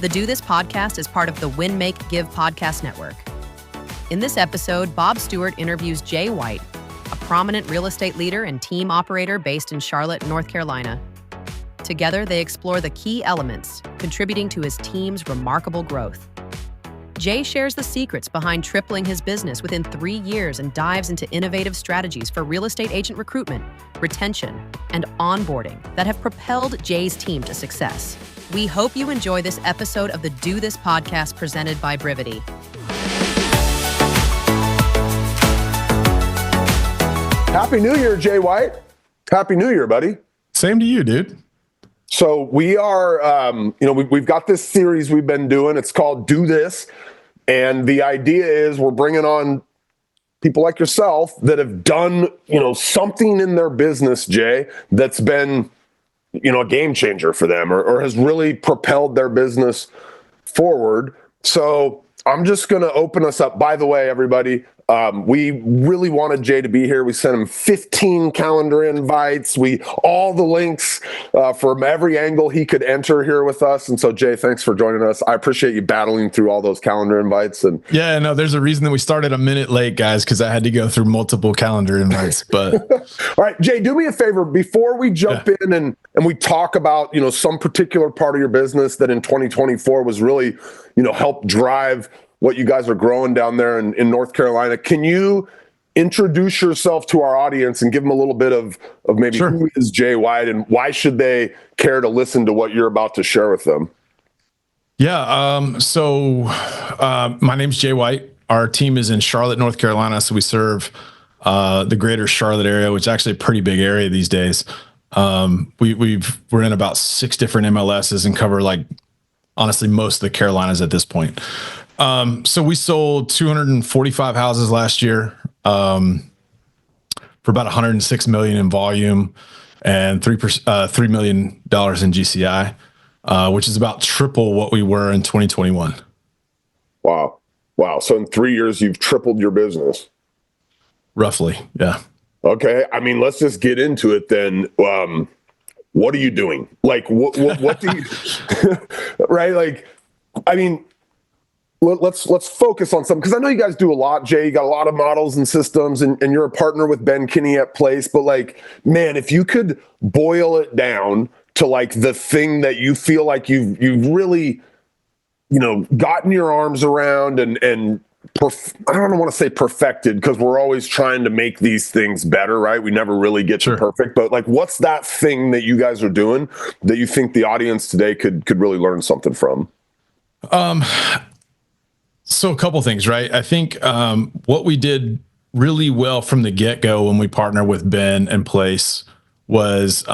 The Do This podcast is part of the Win, Make, Give podcast network. In this episode, Bob Stewart interviews Jay White, a prominent real estate leader and team operator based in Charlotte, North Carolina. Together, they explore the key elements contributing to his team's remarkable growth. Jay shares the secrets behind tripling his business within 3 years and dives into innovative strategies for real estate agent recruitment, retention, and onboarding that have propelled Jay's team to success. We hope you enjoy this episode of the Do This podcast presented by Brivity. Happy New Year, Jay White. Happy New Year, buddy. Same to you, dude. So we are, we've got this series we've been doing. It's called Do This. And the idea is we're bringing on people like yourself that have done, something in their business, Jay, that's been, a game changer for them or has really propelled their business forward. So I'm just going to open us up. By the way, everybody, we really wanted Jay to be here. We sent him 15 calendar invites. All the links from every angle he could enter here with us. And so, Jay, thanks for joining us. I appreciate you battling through all those calendar invites. And yeah, no, there's a reason that we started a minute late, guys, because I had to go through multiple calendar invites. But all right, Jay, do me a favor before we jump in and we talk about some particular part of your business that in 2024 was really helped drive what you guys are growing down there in North Carolina. Can you introduce yourself to our audience and give them a little bit of maybe Sure. Who is Jay White and why should they care to listen to what you're about to share with them? Yeah, so my name's Jay White. Our team is in Charlotte, North Carolina, so we serve the greater Charlotte area, which is actually a pretty big area these days. We're in about 6 different MLSs and cover honestly most of the Carolinas at this point. So we sold 245 houses last year for about $106 million in volume and $3 million in GCI, which is about triple what we were in 2021. Wow. So in 3 years, you've tripled your business. Roughly. Yeah. Okay. I mean, let's just get into it then. What are you doing? What do you, right? Let's focus on something, because I know you guys do a lot, Jay. You got a lot of models and systems, and you're a partner with Ben Kinney at Place. But man, if you could boil it down to the thing that you feel like you've really, gotten your arms around and I don't want to say perfected, because we're always trying to make these things better, right? We never really get to perfect. But what's that thing that you guys are doing that you think the audience today could really learn something from? So a couple things, right? I think what we did really well from the get-go when we partnered with Ben and Place was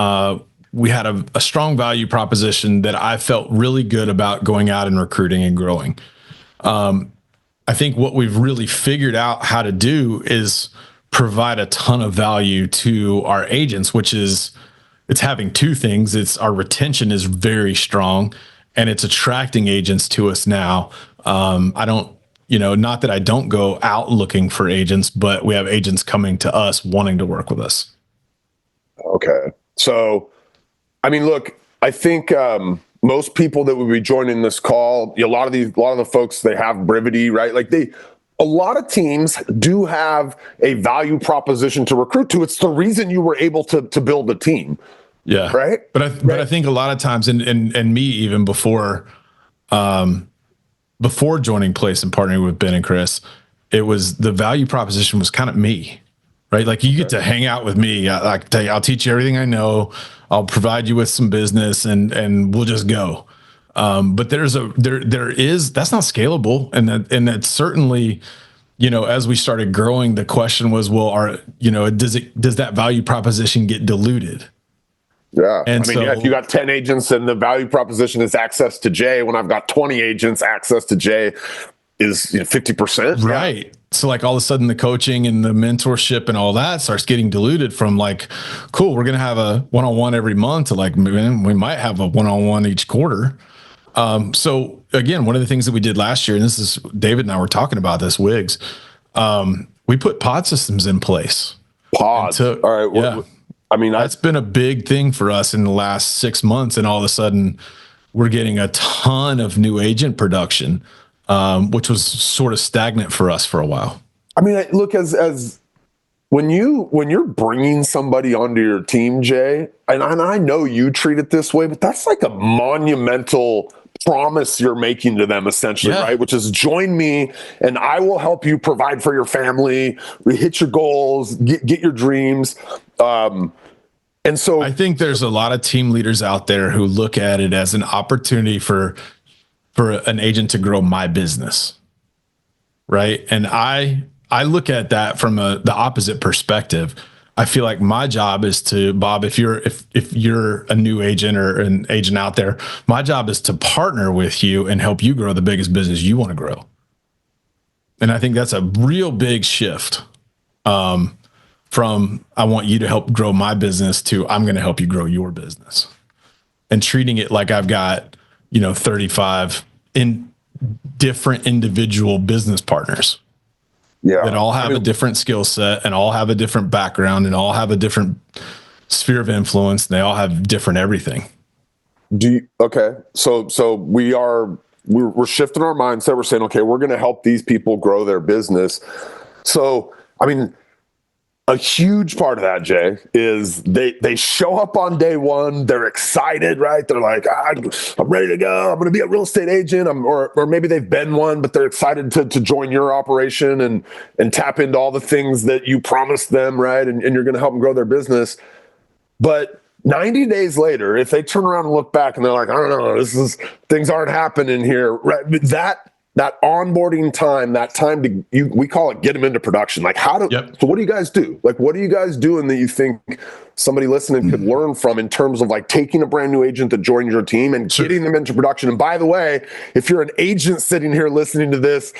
we had a strong value proposition that I felt really good about going out and recruiting and growing. I think what we've really figured out how to do is provide a ton of value to our agents, which is it's having 2 things. It's our retention is very strong, and it's attracting agents to us now. I don't, not that I don't go out looking for agents, but we have agents coming to us wanting to work with us. Okay. So, I mean, look, I think most people that would be joining this call, a lot of the folks, they have Brivity, right? A lot of teams do have a value proposition to recruit to. It's the reason you were able to build a team. Yeah. Right. But I think a lot of times, and me even before joining Place and partnering with Ben and Chris, it was the value proposition was kind of me, right? You get to hang out with me. I tell you, I'll teach you everything I know. I'll provide you with some business and we'll just go. But there is that's not scalable. And that certainly, as we started growing, the question was, well, does that value proposition get diluted? Yeah. And if you got 10 agents and the value proposition is access to Jay, when I've got 20 agents, access to Jay is 50%. Right. Yeah. So all of a sudden the coaching and the mentorship and all that starts getting diluted from cool, we're going to have a one-on-one every month to we might have a one-on-one each quarter. So again, one of the things that we did last year, and this is David and I were talking about this, Wiggs, we put pod systems in place. Pods. All right. Yeah. That's been a big thing for us in the last 6 months. And all of a sudden, we're getting a ton of new agent production, which was sort of stagnant for us for a while. I mean, look, as when you're bringing somebody onto your team, Jay, and I know you treat it this way, but that's like a monumental promise you're making to them, essentially, right? Which is, join me and I will help you provide for your family, hit your goals, get your dreams. And so I think there's a lot of team leaders out there who look at it as an opportunity for an agent to grow my business, right? And I look at that from the opposite perspective. I feel like my job is to, Bob, if you're a new agent or an agent out there, my job is to partner with you and help you grow the biggest business you want to grow. And I think that's a real big shift from I want you to help grow my business to I'm going to help you grow your business, and treating it like I've got, 35 in different individual business partners. That all have a different skill set and all have a different background and all have a different sphere of influence. And they all have different everything. Okay. So we're shifting our mindset. We're saying, okay, we're going to help these people grow their business. So, I mean, a huge part of that, Jay, is they show up on day one. They're excited, right? They're like, I'm ready to go. I'm going to be a real estate agent. Or maybe they've been one, but they're excited to join your operation and tap into all the things that you promised them, right? And you're going to help them grow their business. But 90 days later, if they turn around and look back and they're like, I don't know, things aren't happening here, right? That onboarding time, that time we call it get them into production. Like so what do you guys do? Like, what are you guys doing that you think somebody listening could learn from in terms of like taking a brand new agent that joins your team and getting them into production? And by the way, if you're an agent sitting here listening to this,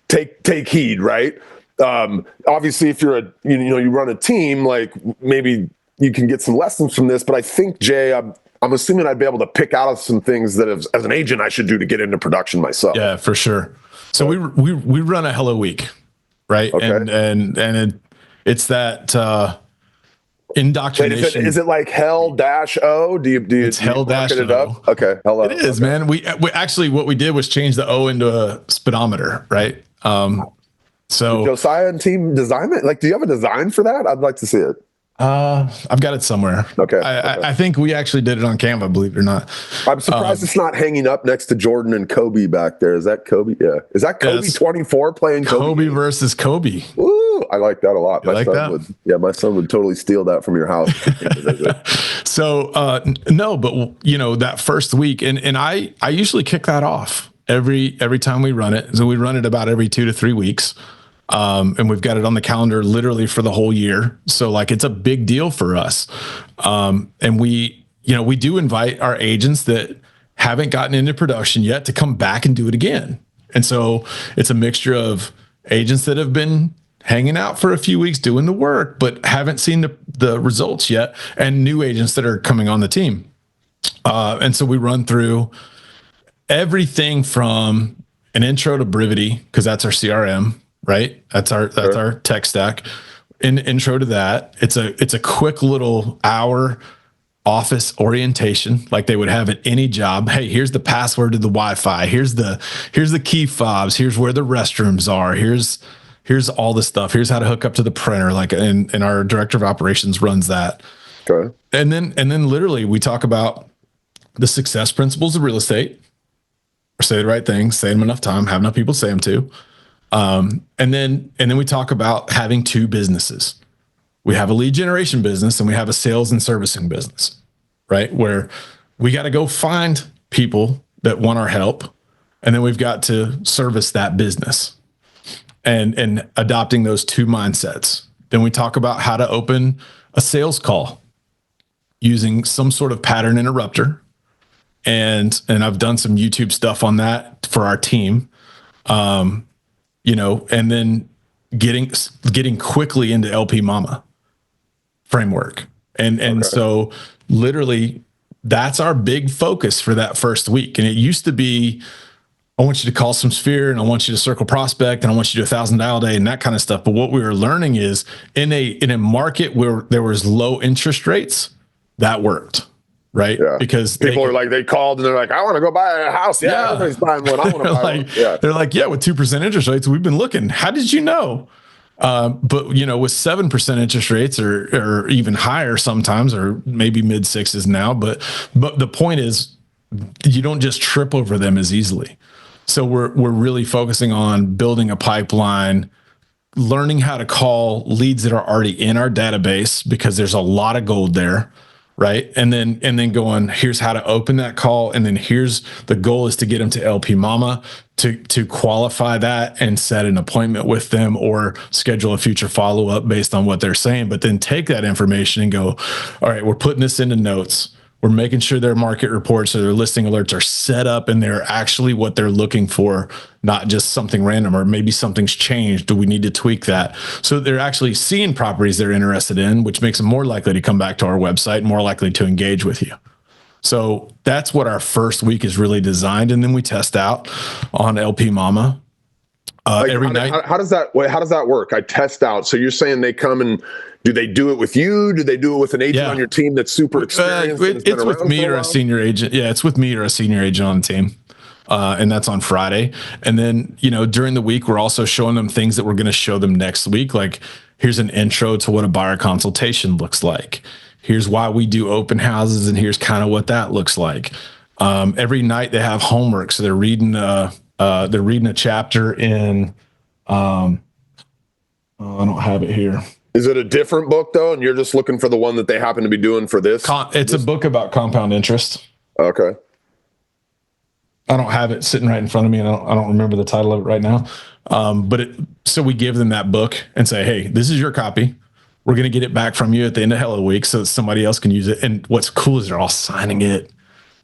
take heed, right? Obviously, if you're you run a team, like maybe you can get some lessons from this, but I think, Jay, I'm assuming I'd be able to pick out some things that as an agent I should do to get into production myself. Yeah, for sure. So we run a Hello Week, right? Okay. And it's that indoctrination. Wait, is it like Hell-O? Do you it's Hell-O. It up? Okay, hello. It is, man. We actually, what we did was change the O into a speedometer, right? So did Josiah and team design it? Like, do you have a design for that? I'd like to see it. I've got it somewhere. Okay. I think we actually did it on Canva, believe it or not. I'm surprised it's not hanging up next to Jordan and Kobe back there. Is that Kobe? Yeah. Is that Kobe 24 playing Kobe versus Kobe? Ooh, I like that a lot. My son would totally steal that from your house. So, no, but that first week, and I usually kick that off every time we run it. So we run it about every 2 to 3 weeks. And we've got it on the calendar literally for the whole year. So like, it's a big deal for us. And we do invite our agents that haven't gotten into production yet to come back and do it again. And so it's a mixture of agents that have been hanging out for a few weeks doing the work, but haven't seen the results yet, and new agents that are coming on the team. And so we run through everything from an intro to Brivity, because that's our CRM. Right. That's our tech stack. Intro to that. It's a quick little hour office orientation, like they would have at any job. Hey, here's the password to the Wi-Fi. Here's the key fobs. Here's where the restrooms are. Here's all the stuff. Here's how to hook up to the printer. Like, and our director of operations runs that. Okay. And then literally we talk about the success principles of real estate. Or say the right things, say them enough time, have enough people say them too. And then we talk about having two businesses. We have a lead generation business and we have a sales and servicing business, right? Where we got to go find people that want our help. And then we've got to service that business and adopting those two mindsets. Then we talk about how to open a sales call using some sort of pattern interrupter. And I've done some YouTube stuff on that for our team. And then getting quickly into LP Mama framework. And so literally that's our big focus for that first week. And it used to be, I want you to call some sphere and I want you to circle prospect and I want you to do 1,000 dial day and that kind of stuff. But what we were learning is in a market where there was low interest rates, that worked, right? Yeah. Because people are like, they called and they're like, I want to go buy a house. Yeah, everybody's buying one. I want to buy like, one. Yeah. They're like, yeah, with 2% interest rates, we've been looking. How did you know? But you know, with 7% interest rates or even higher sometimes, or maybe mid sixes now. But the point is, you don't just trip over them as easily. So we're really focusing on building a pipeline, learning how to call leads that are already in our database, because there's a lot of gold there, right? And then going, here's how to open that call, and then here's the goal is to get them to LP Mama to qualify that and set an appointment with them or schedule a future follow-up based on what they're saying. But then take that information and go, all right, we're putting this into notes. We're making sure their market reports or their listing alerts are set up and they're actually what they're looking for, not just something random, or maybe something's changed. Do we need to tweak that? So they're actually seeing properties they're interested in, which makes them more likely to come back to our website, more likely to engage with you. So that's what our first week is really designed. And then we test out on LP Mama every night. How does that work? I test out. So you're saying they come and do they do it with you? Do they do it with an agent on your team that's super experienced? It's with me or a senior agent. Yeah, it's with me or a senior agent on the team. And that's on Friday. And then, you know, during the week, we're also showing them things that we're going to show them next week. Like, here's an intro to what a buyer consultation looks like. Here's why we do open houses, and here's kind of what that looks like. Every night they have homework. So they're reading a chapter in, I don't have it here. Is it a different book though? And you're just looking for the one that they happen to be doing for this? It's a book about compound interest. Okay. I don't have it sitting right in front of me, and I don't remember the title of it right now. So we give them that book and say, hey, this is your copy. We're going to get it back from you at the end of the week so that somebody else can use it. And what's cool is they're all signing it,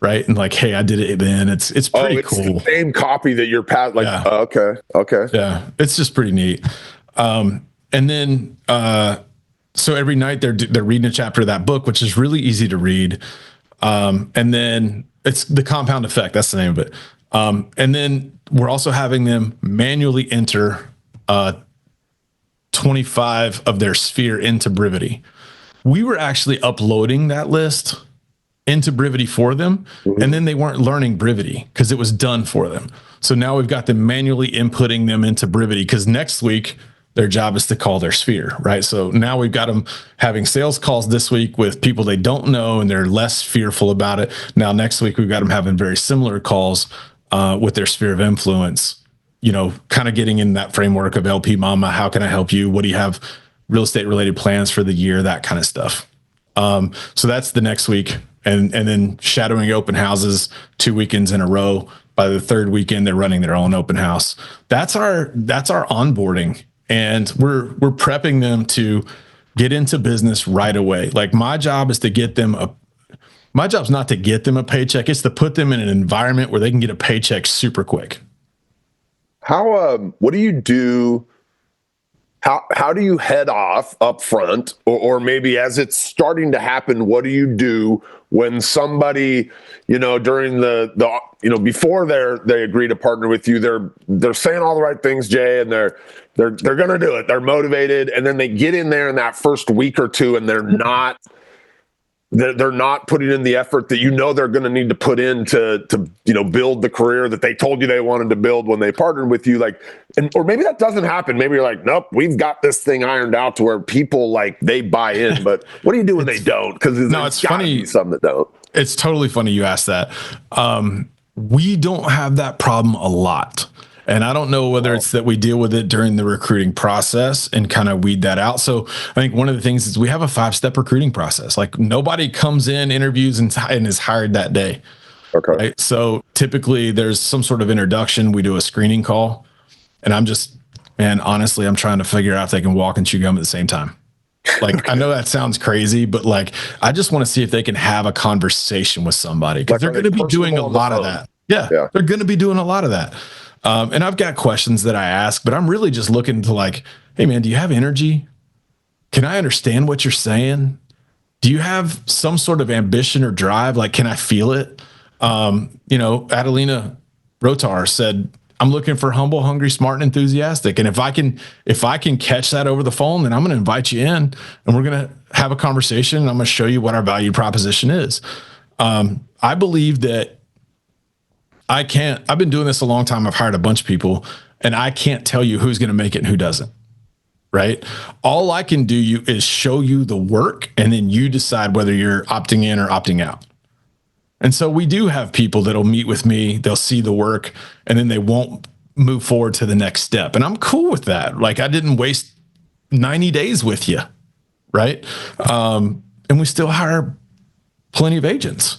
right? And like, hey, I did it then. It's pretty cool. The same copy that you're like, yeah. Okay. Yeah. It's just pretty neat. And then, so every night they're reading a chapter of that book, which is really easy to read. And then it's the compound effect. That's the name of it. And then we're also having them manually enter, 25 of their sphere into Brivity. We were actually uploading that list into Brivity for them. Mm-hmm. And then they weren't learning Brivity because it was done for them. So now we've got them manually inputting them into Brivity, because next week their job is to call their sphere, right? So now we've got them having sales calls this week with people they don't know, and they're less fearful about it. Now, next week, we've got them having very similar calls with their sphere of influence, you know, kind of getting in that framework of LP Mama. How can I help you? What do you have real estate related plans for the year? That kind of stuff. So that's the next week. And then shadowing open houses 2 weekends in a row. By the third weekend, they're running their own open house. That's our onboarding. And we're prepping them to get into business right away. Like, my job is to get them my job's not to get them a paycheck. It's to put them in an environment where they can get a paycheck super quick. What do you do? How do you head off up front, or maybe as it's starting to happen, what do you do when somebody, you know, during the before they agree to partner with you, they're saying all the right things, Jay, and they're going to do it. They're motivated, and then they get in there in that first week or two, and they're not putting in the effort that they're going to need to put in to build the career that they told you they wanted to build when they partnered with you. Like, or maybe that doesn't happen. Maybe you're like, nope, we've got this thing ironed out to where people, like, they buy in. But what do you do when they don't? Because it's funny. Some that don't. It's totally funny you asked that. We don't have that problem a lot. And I don't know whether it's that we deal with it during the recruiting process and kind of weed that out. So I think one of the things is we have a 5-step recruiting process. Like, nobody comes in, interviews, and is hired that day. Okay. Right? So typically there's some sort of introduction. We do a screening call, and honestly, I'm trying to figure out if they can walk and chew gum at the same time. Like, I know that sounds crazy, but like, I just want to see if they can have a conversation with somebody, because they're going to be doing a lot of that. Yeah. They're going to be doing a lot of that. And I've got questions that I ask, but I'm really just looking to, like, hey man, do you have energy? Can I understand what you're saying? Do you have some sort of ambition or drive? Like, can I feel it? Adelina Rotar said, I'm looking for humble, hungry, smart, and enthusiastic. And if I can catch that over the phone, then I'm going to invite you in, and we're going to have a conversation, and I'm going to show you what our value proposition is. I believe that I've been doing this a long time. I've hired a bunch of people, and I can't tell you who's going to make it and who doesn't. Right. All I can do is show you the work, and then you decide whether you're opting in or opting out. And so we do have people that'll meet with me, they'll see the work, and then they won't move forward to the next step. And I'm cool with that. Like, I didn't waste 90 days with you. Right. And we still hire plenty of agents.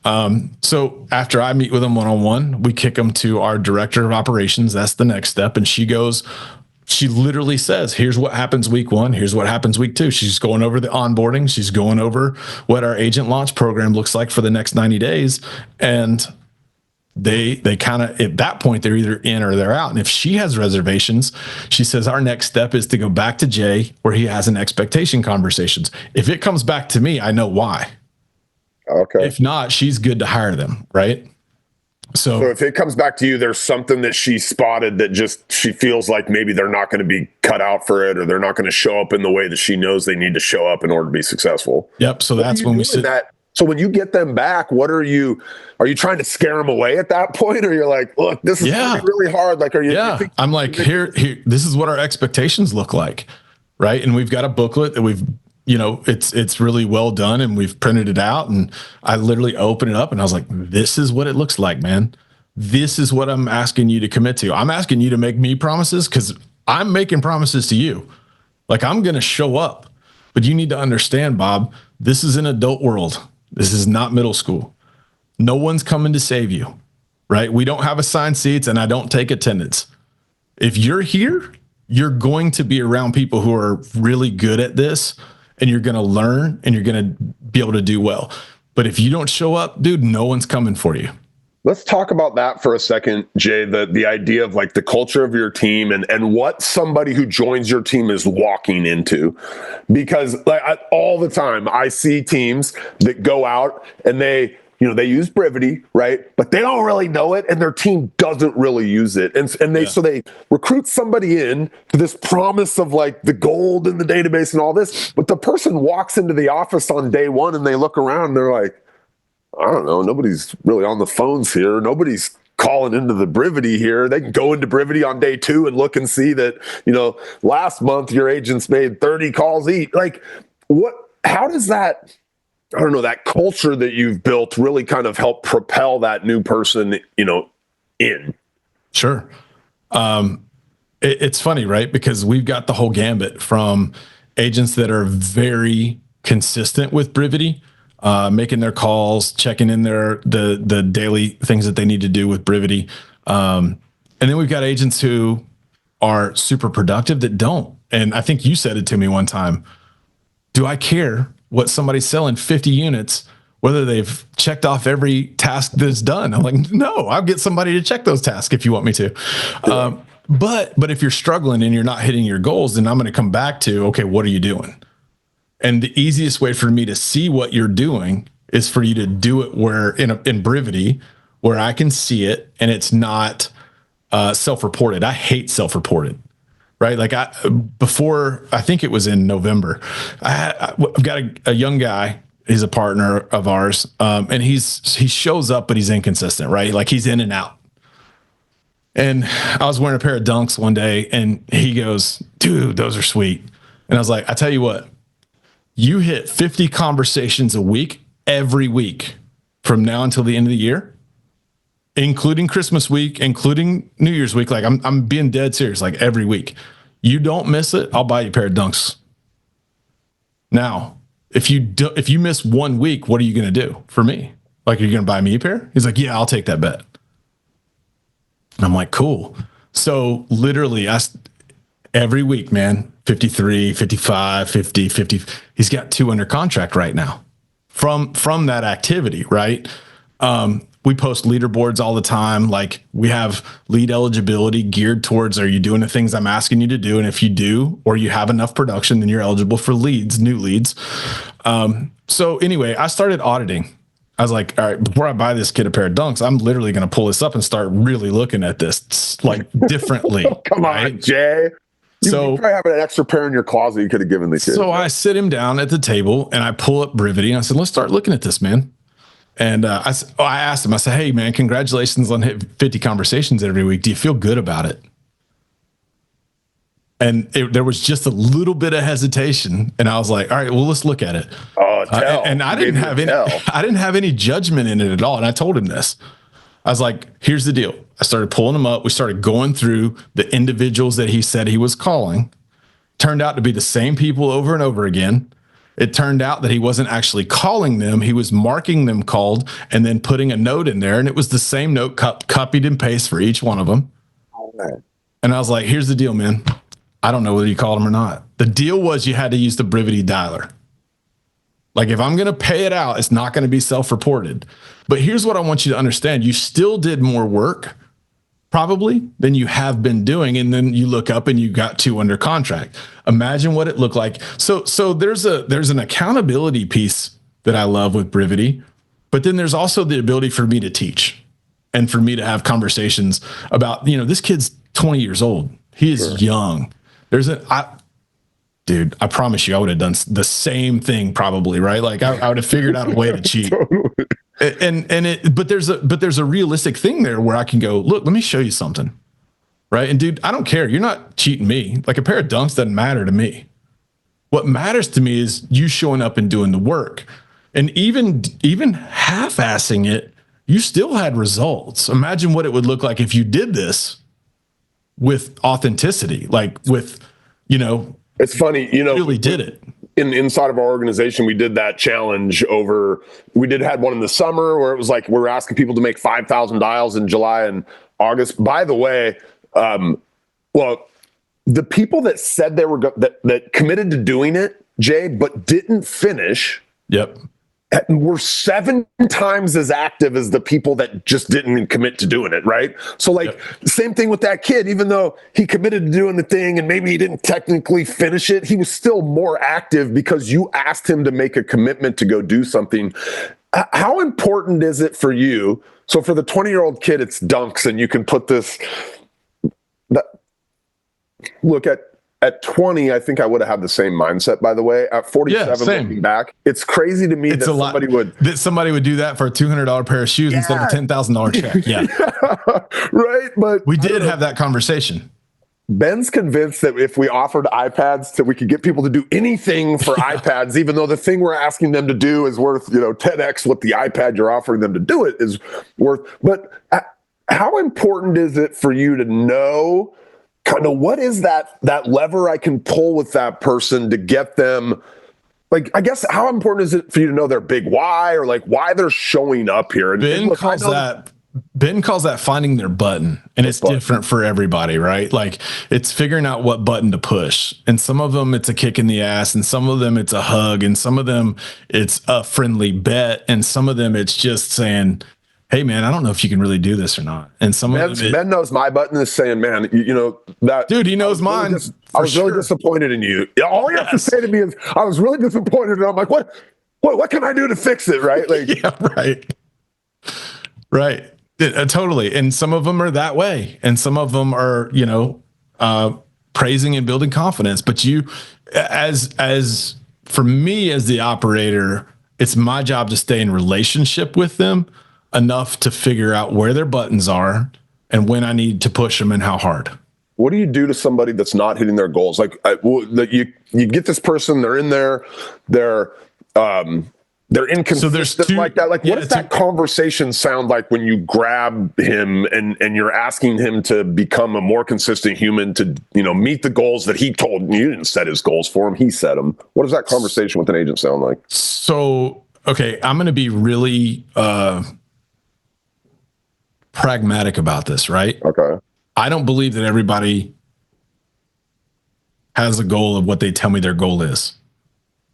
So after I meet with them one-on-one, we kick them to our director of operations. That's the next step. And she literally says, here's what happens week 1. Here's what happens week 2. She's going over the onboarding. She's going over what our agent launch program looks like for the next 90 days. And they kind of, at that point, they're either in or they're out. And if she has reservations, she says, our next step is to go back to Jay where he has an expectation conversations. If it comes back to me, I know why. Okay. If not, she's good to hire them. Right. So if it comes back to you, there's something that she spotted that just she feels like maybe they're not going to be cut out for it, or they're not going to show up in the way that she knows they need to show up in order to be successful. Yep. So that's when we sit. So when you get them back, are you trying to scare them away at that point? Or you're like, look, this is really hard. Like, are you? Yeah. I'm like, here, this is what our expectations look like. Right. And we've got a booklet that it's really well done, and we've printed it out, and I literally open it up and I was like, this is what it looks like, man. This is what I'm asking you to commit to. I'm asking you to make me promises because I'm making promises to you. Like, I'm going to show up, but you need to understand, Bob, this is an adult world. This is not middle school. No one's coming to save you, right? We don't have assigned seats, and I don't take attendance. If you're here, you're going to be around people who are really good at this, and you're going to learn, and you're going to be able to do well. But if you don't show up, dude, no one's coming for you. Let's talk about that for a second, Jay, the idea of like the culture of your team and what somebody who joins your team is walking into. Because all the time I see teams that go out and they use Brivity, right? But they don't really know it, and their team doesn't really use it. So they recruit somebody in to this promise of like the gold in the database and all this. But the person walks into the office on day 1 and they look around and they're like, I don't know, nobody's really on the phones here. Nobody's calling into the Brivity here. They can go into Brivity on day 2 and look and see that, last month your agents made 30 calls each. Like, how does that, I don't know, that culture that you've built really kind of help propel that new person, in? Sure. It's funny, right? Because we've got the whole gambit from agents that are very consistent with Brivity, making their calls, checking in the daily things that they need to do with Brivity. And then we've got agents who are super productive that don't. And I think you said it to me one time. Do I care what somebody's selling 50 units, whether they've checked off every task that's done? I'm like, no, I'll get somebody to check those tasks if you want me to. Yeah. But if you're struggling and you're not hitting your goals, then I'm going to come back to, okay, what are you doing? And the easiest way for me to see what you're doing is for you to do it where in Brivity, where I can see it and it's not self-reported. I hate self-reported, right? Like I think it was in November, I've got a young guy. He's a partner of ours. And he shows up, but he's inconsistent, right? Like he's in and out. And I was wearing a pair of Dunks one day and he goes, dude, those are sweet. And I was like, I tell you what, you hit 50 conversations a week, every week from now until the end of the year, including Christmas week, including New Year's week. Like I'm being dead serious, like every week. You don't miss it, I'll buy you a pair of Dunks. Now, if you miss 1 week, what are you going to do for me? Like, are you going to buy me a pair? He's like, yeah, I'll take that bet. And I'm like, cool. So literally every week, man, 53, 55, 50, 50, he's got 2 under contract right now from that activity. Right. We post leaderboards all the time. Like we have lead eligibility geared towards, are you doing the things I'm asking you to do? And if you do, or you have enough production, then you're eligible for leads, new leads. So anyway, I started auditing. I was like, all right, before I buy this kid a pair of Dunks, I'm literally going to pull this up and start really looking at this like differently. Come on, Jay. You probably have an extra pair in your closet you could have given the kid. So I sit him down at the table and I pull up Brivity and I said, let's start looking at this, man. And I asked him, I said, hey man, congratulations on hitting 50 conversations every week. Do you feel good about it? And there was just a little bit of hesitation, and I was like, all right, well, let's look at it. Oh, And I didn't have any judgment in it at all. And I told him this. I was like, here's the deal. I started pulling him up. We started going through the individuals that he said he was calling. Turned out to be the same people over and over again. It turned out that he wasn't actually calling them. He was marking them called and then putting a note in there. And it was the same note copied and pasted for each one of them. And I was like, here's the deal, man. I don't know whether you called him or not. The deal was you had to use the Brivity dialer. Like if I'm going to pay it out, it's not going to be self-reported. But here's what I want you to understand. You still did more work probably than you have been doing. And then you look up and you got 2 under contract. Imagine what it looked like. So there's an accountability piece that I love with Brivity, but then there's also the ability for me to teach and for me to have conversations about, this kid's 20 years old. He is young. Dude, I promise you, I would have done the same thing probably, right? Like I would have figured out a way to cheat. But there's a realistic thing there where I can go, look, let me show you something, right? And dude, I don't care. You're not cheating me. Like a pair of dunks doesn't matter to me. What matters to me is you showing up and doing the work. And even half-assing it, you still had results. Imagine what it would look like if you did this with authenticity, like with, it's funny, really did it. Inside of our organization, we did that challenge had one in the summer where it was like, we were asking people to make 5,000 dials in July and August. By the way, the people that said they were, that committed to doing it, Jay, but didn't finish. Yep. Were 7 times as active as the people that just didn't commit to doing it, right? So Same thing with that kid, even though he committed to doing the thing and maybe he didn't technically finish it, he was still more active because you asked him to make a commitment to go do something. How important is it for you? So for the 20-year-old kid, it's dunks, and you can put look at 20, I think I would have had the same mindset, by the way. At 47, looking back, it's crazy to me that somebody would do that for a $200 pair of shoes instead of a $10,000 check. Yeah. Right. But we did have that conversation. Ben's convinced that if we offered iPads, that we could get people to do anything for iPads, even though the thing we're asking them to do is worth, 10x what the iPad you're offering them to do it is worth. But how important is it for you to know kind of what is that lever I can pull with that person to get them, like, I guess, how important is it for you to know their big why, or like why they're showing up here? And Ben calls that finding their button, and it's different for everybody, right? Like it's figuring out what button to push. And some of them it's a kick in the ass, and some of them it's a hug, and some of them it's a friendly bet, and some of them it's just saying, hey man, I don't know if you can really do this or not. And Ben knows my button is saying, man, that dude, he knows mine. I was really disappointed in you. All you have to say to me is, I was really disappointed. And I'm like, what can I do to fix it? Right. Like, yeah, right. Right. Totally. And some of them are that way. And some of them are, praising and building confidence. But as for me, as the operator, it's my job to stay in relationship with them enough to figure out where their buttons are and when I need to push them and how hard. What do you do to somebody that's not hitting their goals? Like you get this person, they're in there, they're inconsistent like that. Like, what does that conversation sound like when you grab him and you're asking him to become a more consistent human, to, meet the goals that he told you? Didn't set his goals for him. He set them. What does that conversation with an agent sound like? So, okay, I'm going to be really, pragmatic about this, right? Okay. I don't believe that everybody has a goal of what they tell me their goal is.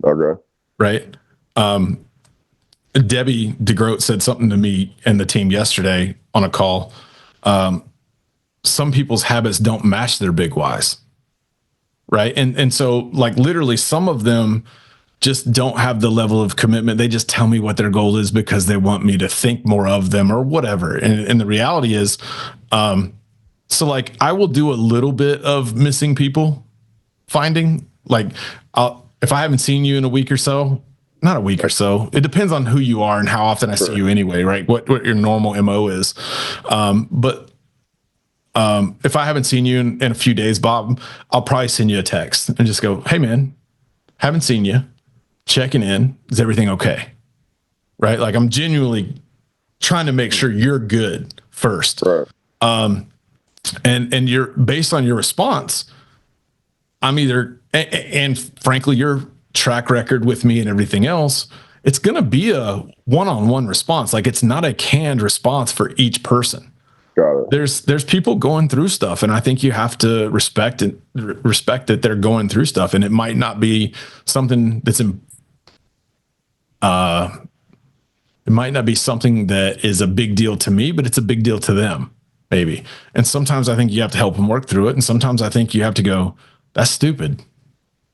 Okay. Right. Debbie DeGroat said something to me and the team yesterday on a call. Some people's habits don't match their big whys. Right. And so like literally some of them just don't have the level of commitment. They just tell me what their goal is because they want me to think more of them or whatever. And the reality is, so like I will do a little bit of missing people finding. Like if I haven't seen you in a week or so, not a week or so. It depends on who you are and how often I see you anyway, right? What your normal MO is. But if I haven't seen you in a few days, Bob, I'll probably send you a text and just go, hey man, haven't seen you, checking in. Is everything okay? Right? Like I'm genuinely trying to make sure you're good first. Right. And you're based on your response. I'm either, and frankly, your track record with me and everything else, it's going to be a one-on-one response. Like it's not a canned response for each person. Got it. There's people going through stuff, and I think you have to respect that they're going through stuff, and it might not be something that's it might not be something that is a big deal to me, but it's a big deal to them, maybe. And sometimes I think you have to help them work through it, and sometimes I think you have to go, that's stupid,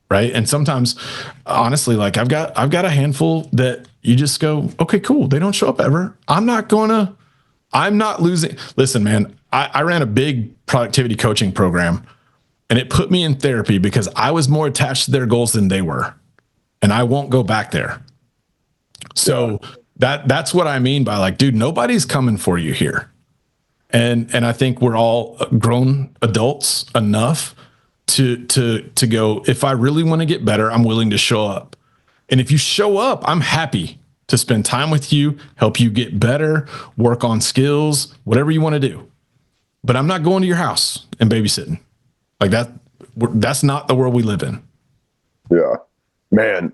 right? And sometimes, honestly, like I've got a handful that you just go, okay, cool. They don't show up ever. I'm not losing. Listen, man, I ran a big productivity coaching program, and it put me in therapy because I was more attached to their goals than they were, and I won't go back there. So that's what I mean by like, dude, nobody's coming for you here. And I think we're all grown adults enough to go, if I really want to get better, I'm willing to show up. And if you show up, I'm happy to spend time with you, help you get better, work on skills, whatever you want to do. But I'm not going to your house and babysitting. Like that's not the world we live in. Yeah, man.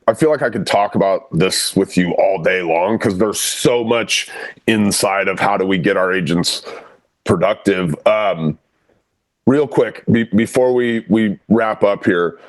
I feel like I could talk about this with you all day long because there's so much inside of how do we get our agents productive. Real quick, before we wrap up here,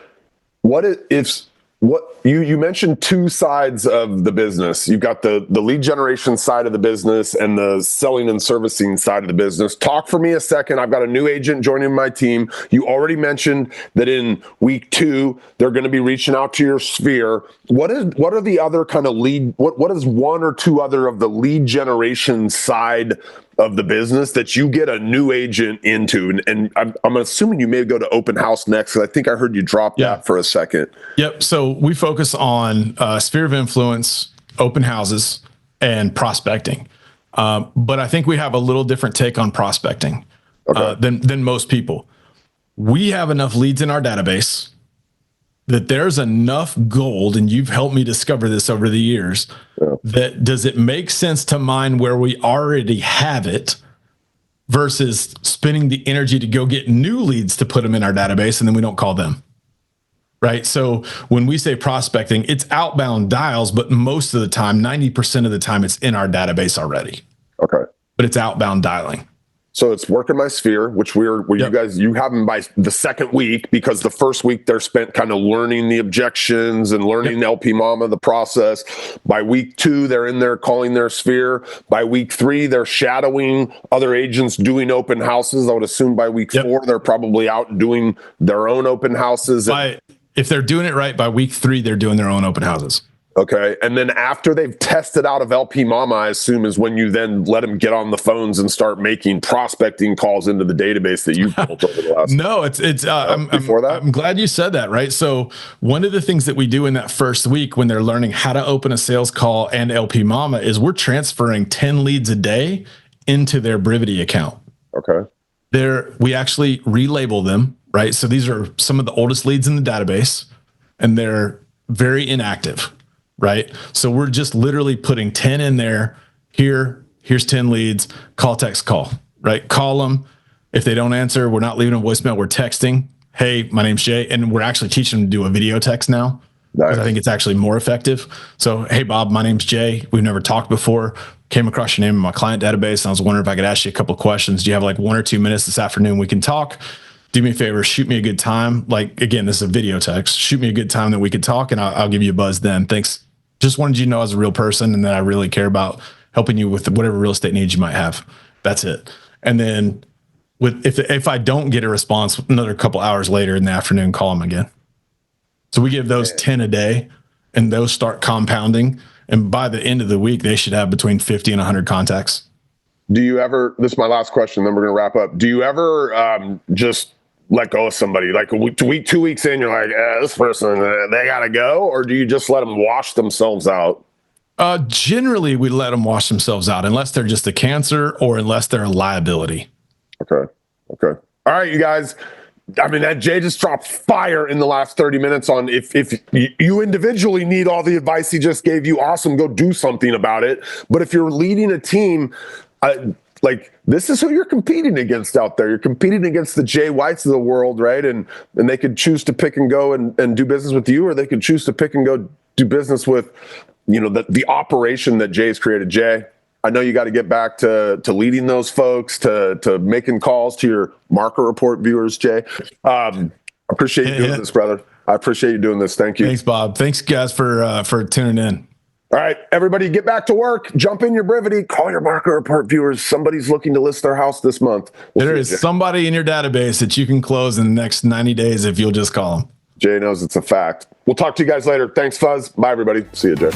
you mentioned two sides of the business. You've got the lead generation side of the business and the selling and servicing side of the business. Talk for me a second. I've got a new agent joining my team. You already mentioned that in week 2, they're going to be reaching out to your sphere. What are the other kind of lead? What is one or two other of the lead generation side of the business that you get a new agent into? And I'm assuming you may go to open house next, because I think I heard you drop that for a second. Yep. So we focus on sphere of influence, open houses, and prospecting. But I think we have a little different take on prospecting than most people. We have enough leads in our database that there's enough gold, and you've helped me discover this over the years, that does it make sense to mine where we already have it versus spending the energy to go get new leads to put them in our database and then we don't call them, right? So when we say prospecting, it's outbound dials, but most of the time, 90% of the time, it's in our database already. Okay. But it's outbound dialing. So it's working my sphere, which you have them by the second week, because the first week they're spent kind of learning the objections and learning LP Mama, the process. By week 2, they're in there calling their sphere. By week 3, they're shadowing other agents doing open houses. I would assume by week 4, they're probably out doing their own open houses. If they're doing it right, by week 3, they're doing their own open houses. Okay. And then after they've tested out of LP Mama, I assume is when you then let them get on the phones and start making prospecting calls into the database that you've built over the last. No, I'm glad you said that. Right. So one of the things that we do in that first week when they're learning how to open a sales call and LP Mama is we're transferring 10 leads a day into their Brivity account. Okay. We actually relabel them. Right. So these are some of the oldest leads in the database, and they're very inactive. Right. So we're just literally putting 10 in there. Here's 10 leads, call, text, call, right? Call them. If they don't answer, we're not leaving a voicemail. We're texting. Hey, my name's Jay. And we're actually teaching them to do a video text now. Nice. I think it's actually more effective. So, hey, Bob, my name's Jay. We've never talked before. Came across your name in my client database. And I was wondering if I could ask you a couple of questions. Do you have like 1 or 2 minutes this afternoon? We can talk. Do me a favor, shoot me a good time. Like, again, this is a video text. Shoot me a good time that we could talk, and I'll give you a buzz then. Thanks. Just wanted you to know as a real person and that I really care about helping you with whatever real estate needs you might have. That's it. And then if I don't get a response, another couple hours later in the afternoon, call them again. So we give those 10 a day, and those start compounding. And by the end of the week, they should have between 50 and 100 contacts. Do you ever, this is my last question, then we're going to wrap up. Do you ever just let go of somebody? Like 2 weeks in, you're like, this person, they got to go? Or do you just let them wash themselves out? Generally, we let them wash themselves out unless they're just a cancer or unless they're a liability. Okay. All right, you guys. I mean, that Jay just dropped fire in the last 30 minutes on if you individually need all the advice he just gave you, awesome, go do something about it. But if you're leading a team, like this is who you're competing against out there. You're competing against the Jay Whites of the world, right? And they could choose to pick and go and do business with you, or they could choose to pick and go do business with, the operation that Jay's created. Jay, I know you got to get back to leading those folks, to making calls to your market report viewers, Jay. Appreciate you doing this, brother. I appreciate you doing this. Thank you. Thanks, Bob. Thanks, guys, for tuning in. All right, everybody, get back to work. Jump in your Brivity. Call your market report viewers. Somebody's looking to list their house this month. There is somebody in your database that you can close in the next 90 days if you'll just call them. Jay knows it's a fact. We'll talk to you guys later. Thanks, Fuzz. Bye, everybody. See you, Jay.